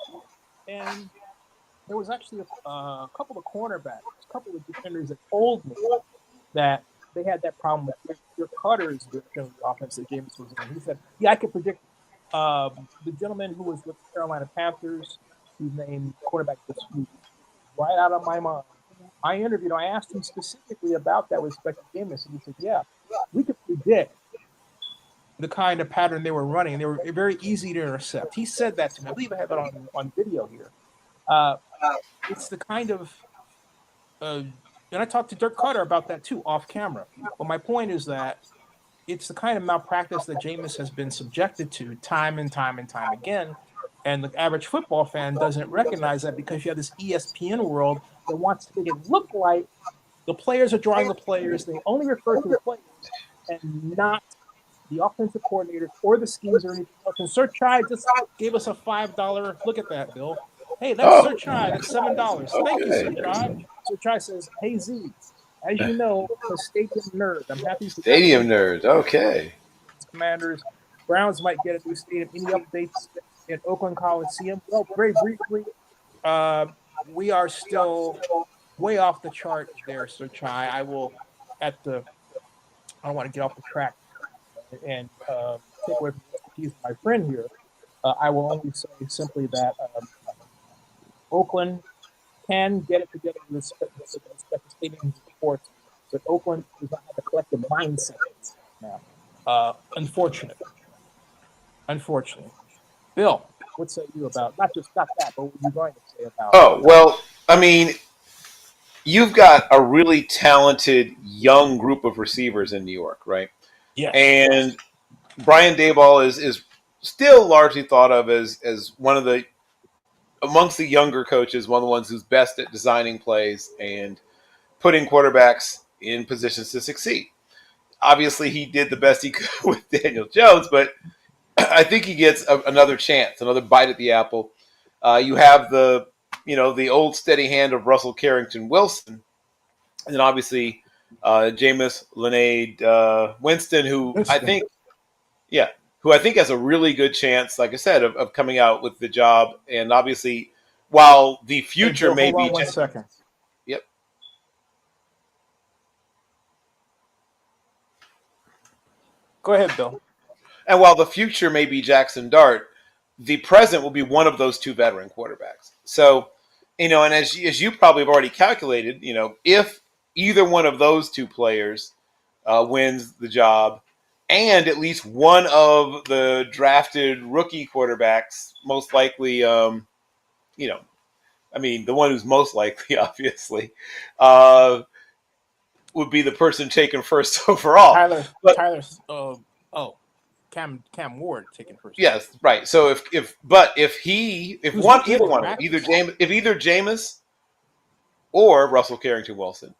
And there was actually a couple of cornerbacks, a couple of defenders that told me that they had that problem with Derek Carter's version of the offense that Jameis was in. He said, yeah, I could predict the gentleman who was with the Carolina Panthers, whose name quarterback this week, right out of my mind. I asked him specifically about that with respect to Jameis, and he said, yeah, we could predict the kind of pattern they were running. They were very easy to intercept. He said that to me. I believe I have it on video here. It's the kind of and I talked to Derek Carr about that too, off camera. But my point is that it's the kind of malpractice that Jameis has been subjected to time and time and time again. And the average football fan doesn't recognize that because you have this ESPN world that wants to make it look like the players are drawing the players. They only refer to the players and not the offensive coordinators or the schemes or anything else. And Sir Chai just gave us a $5. Look at that, Bill. Hey, that's Sir Chai. That's $7. Thank you, Sir Chai. Sir Chai says, hey, Z, as you know, I'm a stadium nerd. I'm happy to Stadium nerd. Okay. Commanders. Browns might get a new stadium. Any updates in Oakland Coliseum? Well, very briefly, we are still way off the chart there, Sir Chai. I don't want to get off the track and take away from the expertise of my friend here. I will only say simply that Oakland can get it together with respect to stadiums and sports, but Oakland does not have a collective mindset now. Unfortunately. Bill, what say you about not that, but what were you going to say about? Oh, well, I mean, you've got a really talented young group of receivers in New York, right? Yes. And Brian Daboll is still largely thought of as one of the, amongst the younger coaches, one of the ones who's best at designing plays and putting quarterbacks in positions to succeed. Obviously, he did the best he could with Daniel Jones, but I think he gets another chance, another bite at the apple. You have the old steady hand of Russell Carrington Wilson, and then obviously Jameis Winston, who I think has a really good chance, like I said, of coming out with the job. And obviously, while the future may be... Hold on 1 second. Yep. Go ahead, Bill. And while the future may be Jackson Dart, the present will be one of those two veteran quarterbacks. So And as you probably have already calculated, if either one of those two players wins the job, and at least one of the drafted rookie quarterbacks, most likely, the one who's most likely, obviously, would be the person taken first overall. But Cam Ward taken first. yes, right. So if either one, either Jameis or Russell Carrington Wilson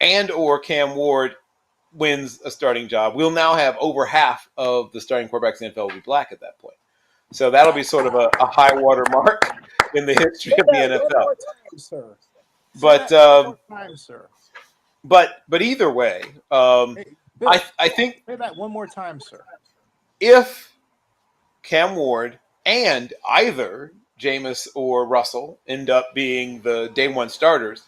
and or Cam Ward wins a starting job, we'll now have over half of the starting quarterbacks in the NFL will be black at that point. So that'll be sort of a high water mark in the history of the NFL. But either way, Bill, I think say that one more time, sir. If Cam Ward and either Jameis or Russell end up being the day one starters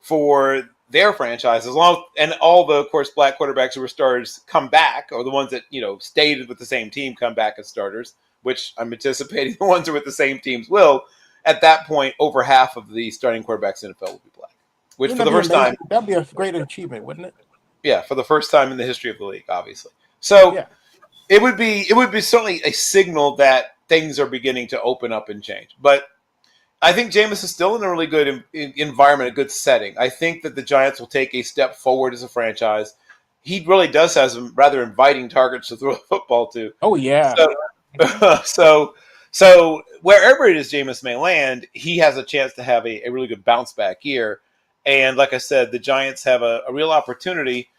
for their franchise, and all the, of course, black quarterbacks who were starters come back, or the ones that stayed with the same team come back as starters, which I'm anticipating the ones who are with the same teams will. At that point, over half of the starting quarterbacks in the NFL will be black. Which for the first time, that'd be a great achievement, wouldn't it? Yeah, for the first time in the history of the league, obviously. So yeah. It would be certainly a signal that things are beginning to open up and change. But I think Jameis is still in a really good environment, a good setting. I think that the Giants will take a step forward as a franchise. He really does have some rather inviting targets to throw the football to. Oh, yeah. So wherever it is Jameis may land, he has a chance to have a really good bounce back year. And like I said, the Giants have a real opportunity.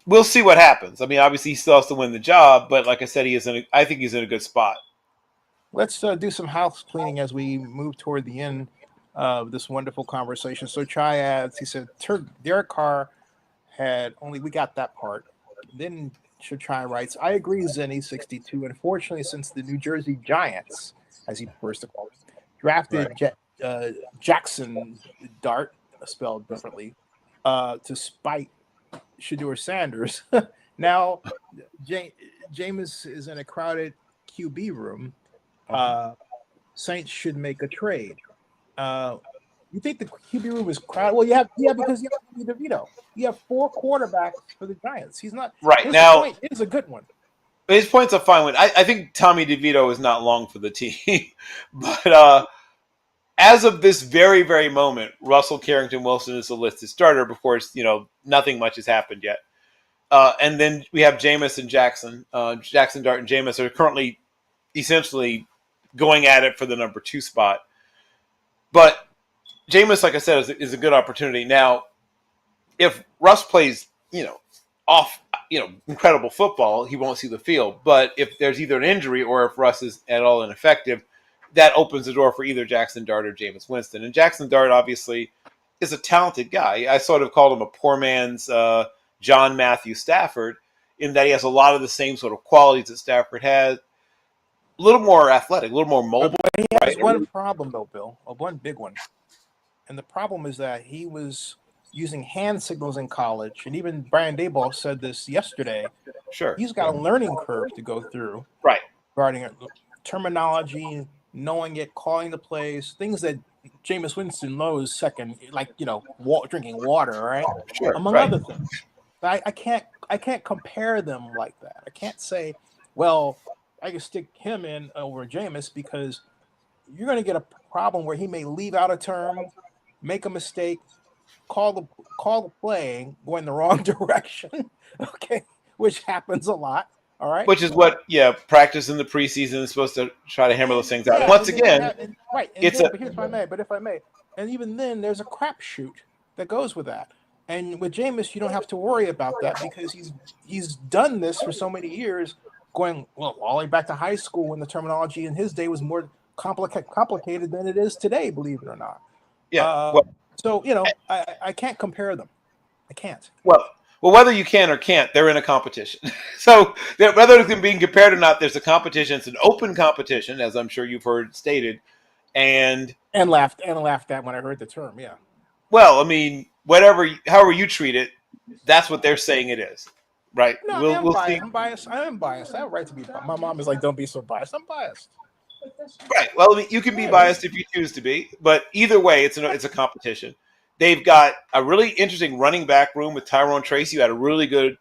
We'll see what happens. I mean, obviously, he still has to win the job, but like I said, I think he's in a good spot. Let's do some house cleaning as we move toward the end of this wonderful conversation. So Chai adds, he said, Derek Carr we got that part. Then Chai writes, I agree, Zenny, 62. Unfortunately, since the New Jersey Giants, as he prefers to call it, drafted Jackson Dart, spelled differently, to spite Shedeur Sanders. Now, Jameis is in a crowded QB room. Saints should make a trade. You think the QB room is crowded? Well, because you have DeVito. You have 4 quarterbacks for the Giants. He's not right now. Point is a good one. His point's a fine one. I think Tommy DeVito is not long for the team, but as of this very, very moment, Russell Carrington Wilson is the listed starter. Of course, nothing much has happened yet. And then we have Jameis and Jackson. Jackson Dart and Jameis are currently essentially going at it for the number 2 spot. But Jameis, like I said, is a good opportunity. Now, if Russ plays, incredible football, he won't see the field. But if there's either an injury or if Russ is at all ineffective, that opens the door for either Jackson Dart or Jameis Winston. And Jackson Dart, obviously, is a talented guy. I sort of called him a poor man's John Matthew Stafford, in that he has a lot of the same sort of qualities that Stafford had. A little more athletic, a little more mobile. But he has one problem, though, Bill, one big one. And the problem is that he was using hand signals in college. And even Brian Daboll said this yesterday. Sure. He's got a learning curve to go through. Right. Regarding terminology, knowing it, calling the plays, things that Jameis Winston knows second, like, drinking water, right? Sure. Among other things. I can't compare them like that. I can't say, well, I can stick him in over Jameis, because you're going to get a problem where he may leave out a term, make a mistake, call the play, go in the wrong direction, okay, which happens a lot. All right. Which is what, practice in the preseason is supposed to try to hammer those things out. Once again, right. If I may, and even then, there's a crapshoot that goes with that. And with Jameis, you don't have to worry about that, because he's done this for so many years, going all the way back to high school, when the terminology in his day was more complicated than it is today, believe it or not. Yeah. I can't compare them. I can't. Well, whether you can or can't, they're in a competition. So whether it's being compared or not, there's a competition. It's an open competition, as I'm sure you've heard stated, and laughed at when I heard the term. Yeah. Well, I mean, however you treat it, that's what they're saying it is, right? No, we'll see. I'm biased. I am biased. I have a right to be biased. My mom is like, "Don't be so biased." I'm biased. Right. Well, I mean, you can be biased if you choose to be, but either way, it's a competition. They've got a really interesting running back room with Tyrone Tracy, who had a really good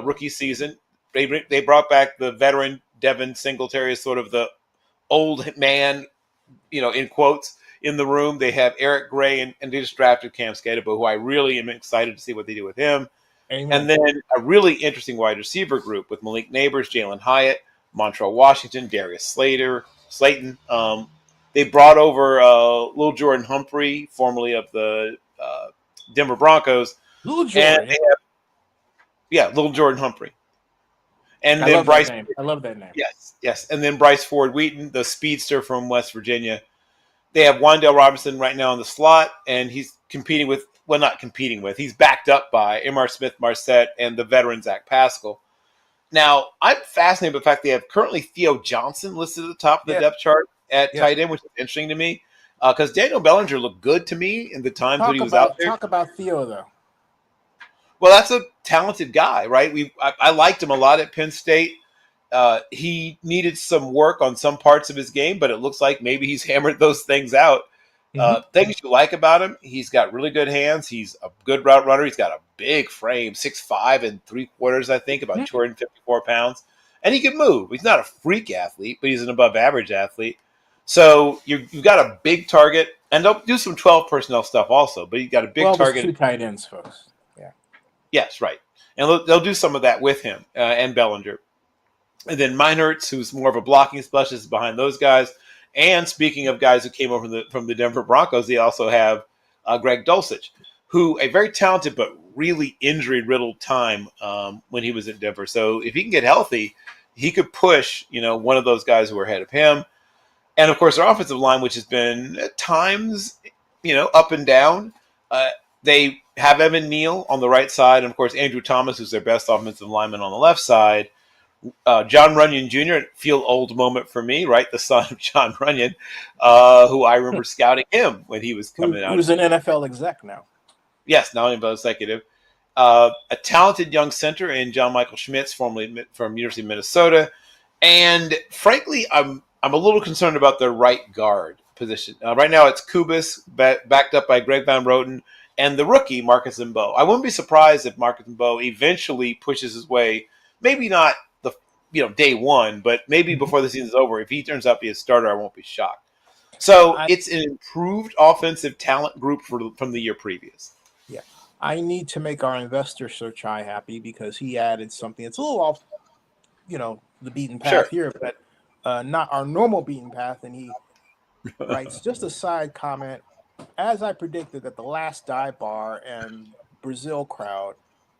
rookie season. They brought back the veteran Devin Singletary as sort of the old man, in quotes, in the room. They have Eric Gray, and they just drafted Cam Skadabo, who I really am excited to see what they do with him. Amen. And then a really interesting wide receiver group with Malik Neighbors, Jalen Hyatt, Montrell Washington, Darius Slayton. They brought over Lil Jordan Humphrey, formerly of the Denver Broncos. Lil Jordan. Lil Jordan Humphrey. And I then love Bryce. That name. I love that name. Yes. And then Bryce Ford Wheaton, the speedster from West Virginia. They have Wan'Dale Robinson right now in the slot, and he's he's backed up by Emar Smith-Marset and the veteran Zach Pascal. Now, I'm fascinated by the fact they have currently Theo Johnson listed at the top of the depth chart at tight end, which is interesting to me, because Daniel Bellinger looked good to me in the times when he was out there. Talk about Theo, though. Well, that's a talented guy, right? I liked him a lot at Penn State. He needed some work on some parts of his game, but it looks like maybe he's hammered those things out. Things you like about him: he's got really good hands. He's a good route runner. He's got a big frame, 6'5" 3/4", I think, about 254 pounds, and he can move. He's not a freak athlete, but he's an above-average athlete. So you've got a big target, and they'll do some 12 personnel stuff also. But you got a big target. 2 tight ends, folks. Yeah. Yes, right, and they'll do some of that with him and Bellinger. And then Meinertz, who's more of a blocking specialist, is behind those guys. And speaking of guys who came over from the Denver Broncos, they also have Greg Dulcich, who a very talented but really injury-riddled time when he was in Denver. So if he can get healthy, he could push, one of those guys who are ahead of him. And, of course, their offensive line, which has been at times, up and down. They have Evan Neal on the right side, and, of course, Andrew Thomas, who's their best offensive lineman, on the left side. John Runyon Jr., feel old moment for me, right? The son of John Runyon, who I remember scouting him when he was coming out. Who's an NFL exec now. Yes, now an NFL executive. A talented young center in John Michael Schmitz, formerly from University of Minnesota. And frankly, I'm a little concerned about their right guard position. Right now it's Kubis, backed up by Greg Van Roten, and the rookie, Marcus Mbow. I wouldn't be surprised if Marcus Mbow eventually pushes his way, maybe not day one, but maybe before the season's over. If he turns out to be a starter, I won't be shocked. So it's an improved offensive talent group from the year previous. Yeah. I need to make our investor Search Eye happy because he added something. It's a little off, the beaten path here, but not our normal beaten path. And he writes, just a side comment, as I predicted that the last dive bar and Brazil crowd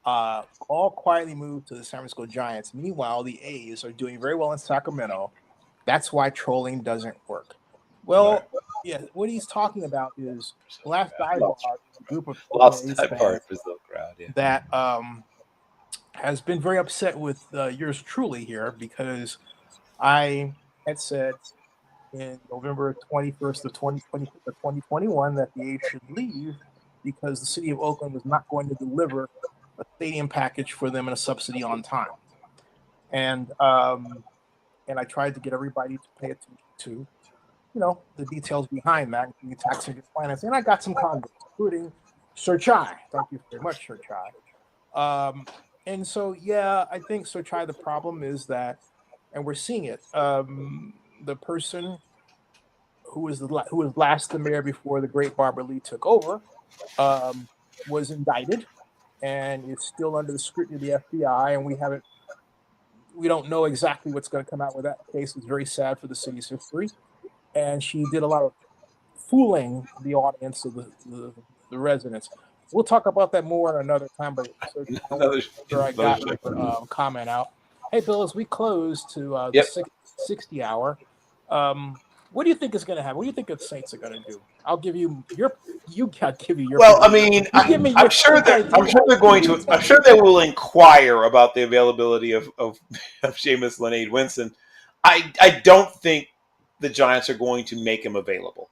all quietly moved to the San Francisco Giants. Meanwhile, the A's are doing very well in Sacramento. That's why trolling doesn't work. Well, yeah, what he's talking about is last dive bar, a group of Brazil crowd, that has been very upset with yours truly here because I had said in November 21st of 2021 that the A's should leave because the city of Oakland was not going to deliver a stadium package for them and a subsidy on time. And I tried to get everybody to pay attention to, the details behind that, including tax and finance. And I got some comments, including Sir Chai. Thank you very much, Sir Chai. And so, I think Sir Chai, the problem is that, and we're seeing it, the person who was last the mayor before the great Barbara Lee took over was indicted and is still under the scrutiny of the FBI, and we don't know exactly what's going to come out with that case. It's very sad for the city's history, and she did a lot of fooling the audience of the residents. We'll talk about that more at another time, but I got your comment out. Hey, Bill, as we close to the 60 hour, what do you think is going to happen? What do you think the Saints are going to do? I'll give you your. Well, I mean, I'm sure they're going to. I'm sure they will inquire about the availability of Jameis Winston. I don't think the Giants are going to make him available.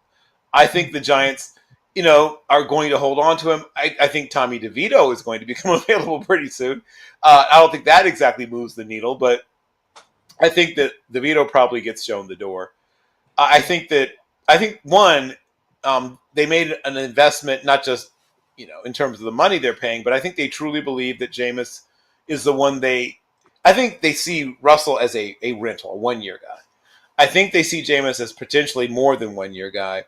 I think the Giants, are going to hold on to him. I think Tommy DeVito is going to become available pretty soon. I don't think that exactly moves the needle, but I think that DeVito probably gets shown the door. I think one, they made an investment, not just in terms of the money they're paying, but I think they truly believe that Jameis is the one I think they see Russell as a rental, a 1 year guy. I think they see Jameis as potentially more than 1 year guy.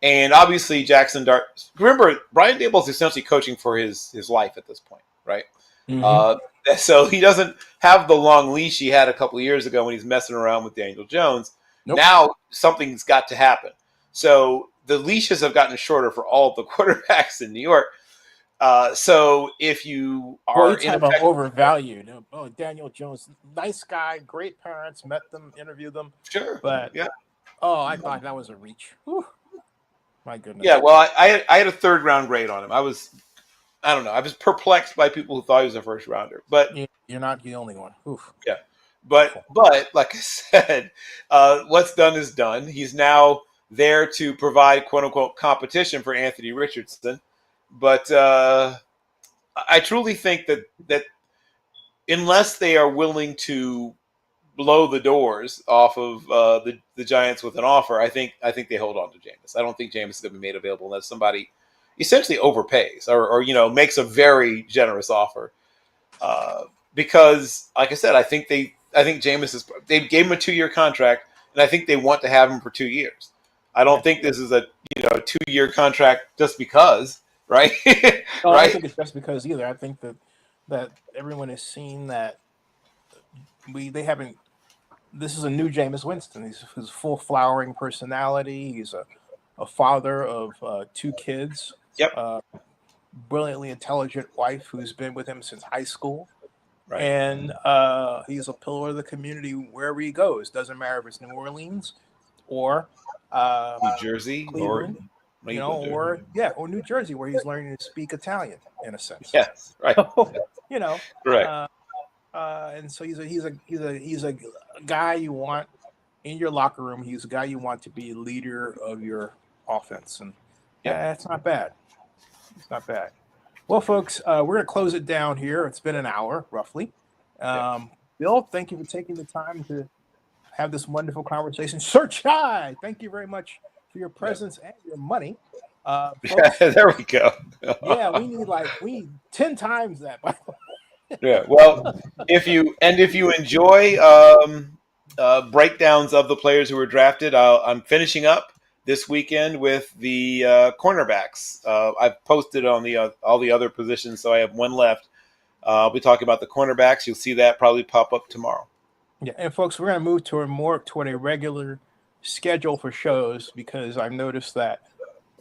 And obviously Jackson Dart. Remember, Brian Daboll's essentially coaching for his life at this point, right? So he doesn't have the long leash he had a couple of years ago when he's messing around with Daniel Jones. Nope. Now something's got to happen. So the leashes have gotten shorter for all of the quarterbacks in New York. So if you are you're talking about overvalued. Oh, Daniel Jones, nice guy, great parents, met them, interviewed them. Sure. But yeah. I thought that was a reach. Whew. My goodness. Yeah, well, I had a 3rd round grade on him. I was perplexed by people who thought he was a 1st rounder. But you're not the only one. Oof. Yeah. But like I said, what's done is done. He's now there to provide quote unquote competition for Anthony Richardson. But I truly think that unless they are willing to blow the doors off of the Giants with an offer, I think they hold on to Jameis. I don't think Jameis is going to be made available unless somebody essentially overpays or makes a very generous offer. Because, like I said, I think Jameis they gave him a 2-year contract, and I think they want to have him for 2 years. I don't think this is a 2-year contract just because, right? No, right? I don't think it's just because either. I think that everyone has seen that they haven't. This is a new Jameis Winston. He's his full flowering personality. He's a father of 2 kids. Yep. Brilliantly intelligent wife who's been with him since high school. Right. And he's a pillar of the community wherever he goes. Doesn't matter if it's New Orleans or New Jersey, Cleveland, or New Jersey, where he's learning to speak Italian in a sense. Yes, right. Right. And so he's a guy you want in your locker room. He's a guy you want to be a leader of your offense, and it's not bad. It's not bad. Well, folks, we're going to close it down here. It's been an hour, roughly. Bill, thank you for taking the time to have this wonderful conversation. Sir Chai, thank you very much for your presence and your money. Folks, there we go. we need 10 times that. Yeah. Well, if you enjoy breakdowns of the players who were drafted, I'm finishing up this weekend with the cornerbacks. I've posted on all the other positions, so I have one left. I'll be talking about the cornerbacks. You'll see that probably pop up tomorrow. Yeah, and folks, we're going to move toward a regular schedule for shows because I've noticed that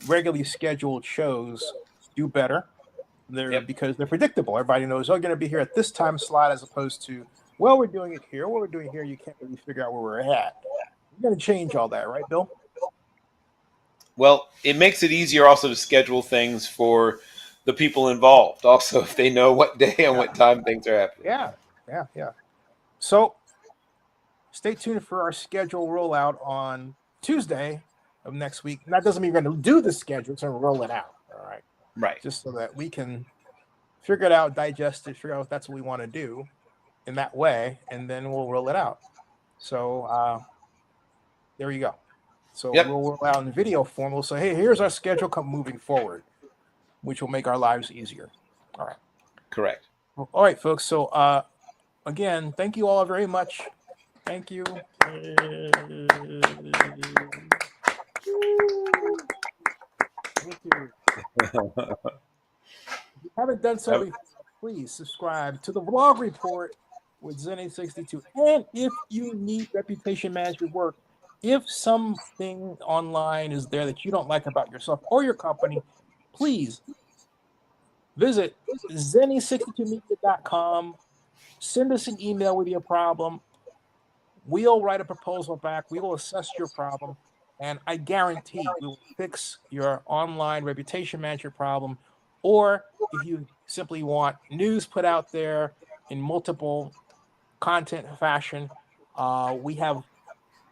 regularly scheduled shows do better. Because they're predictable. Everybody knows we're going to be here at this time slot as opposed to, we're doing it here. What we're doing here, you can't really figure out where we're at. We're going to change all that, right, Bill? Well, it makes it easier also to schedule things for the people involved. Also, if they know what day and what time things are happening. Yeah. So, stay tuned for our schedule rollout on Tuesday of next week. And that doesn't mean we're going to do the schedule. It's going to roll it out. All right. Right. Just so that we can figure it out, digest it, figure out if that's what we want to do in that way, and then we'll roll it out. So there you go. So we'll roll out in video form. We'll say, hey, here's our schedule moving forward, which will make our lives easier. All right. Correct. All right, folks. So again, thank you all very much. Thank you. Thank you. If you haven't done so before, please subscribe to the Vlog Report with Zenny62. And if you need reputation management work, if something online is there that you don't like about yourself or your company, please visit Zenny62media.com. Send us an email with your problem. We'll write a proposal back. We will assess your problem. And I guarantee we will fix your online reputation management problem. Or if you simply want news put out there in multiple content fashion, we have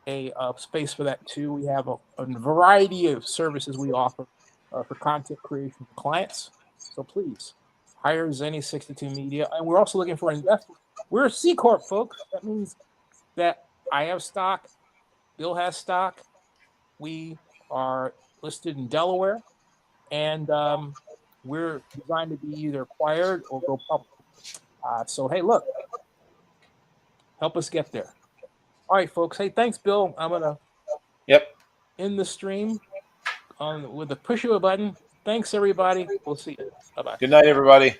a space for that too. We have a variety of services we offer for content creation for clients. So please hire Zenny62 Media. And we're also looking for investors. We're a C Corp, folks. That means that I have stock, Bill has stock, we are listed in Delaware, and we're designed to be either acquired or go public. So, hey, look, help us get there. All right, folks. Hey, thanks, Bill. I'm going to Yep. end the stream with a push of a button. Thanks, everybody. We'll see you. Bye-bye. Good night, everybody.